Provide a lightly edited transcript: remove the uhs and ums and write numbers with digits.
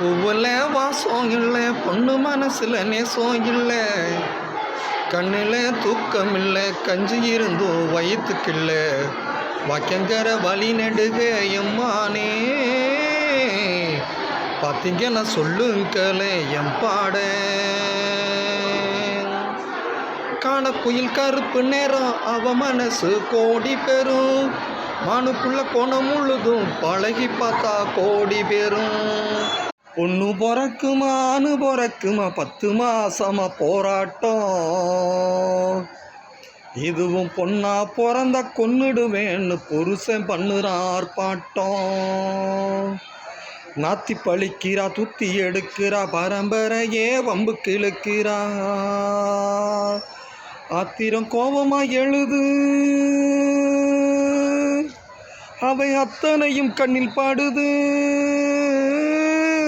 பூவில் வாசம் இல்லை, பொண்ணு மனசில் நேசம் இல்லை, கண்ணில் தூக்கம் இல்லை, கஞ்சி இருந்தும் வயிற்றுக்கு இல்லை, வாக்கியங்கிற வழி நெடுக எம்மானே பார்த்தீங்கன்னா சொல்லுங்களே என் பாட காண புயல் கருப்பு நேரம் அவ மனசு கோடி பெறும், மானுக்குள்ள கோணம் முழுதும் பழகி பார்த்தா கோடி பேரும். பொண்ணு பிறக்குமா அணு பிறக்குமா 10 மாசமா போராட்டம், இதுவும் பொண்ணா பிறந்த கொன்னுடுவேன்னு புருஷன் பண்ணுறான் ஆர்ப்பாட்டம். நாத்தி பழிக்கிறா, துத்தி எடுக்கிறா, பரம்பரையே வம்புக்கு இழுக்கிறா, ஆத்திரம் கோபமா எழுது, அவை அத்தனையும் கண்ணில் பாடுது.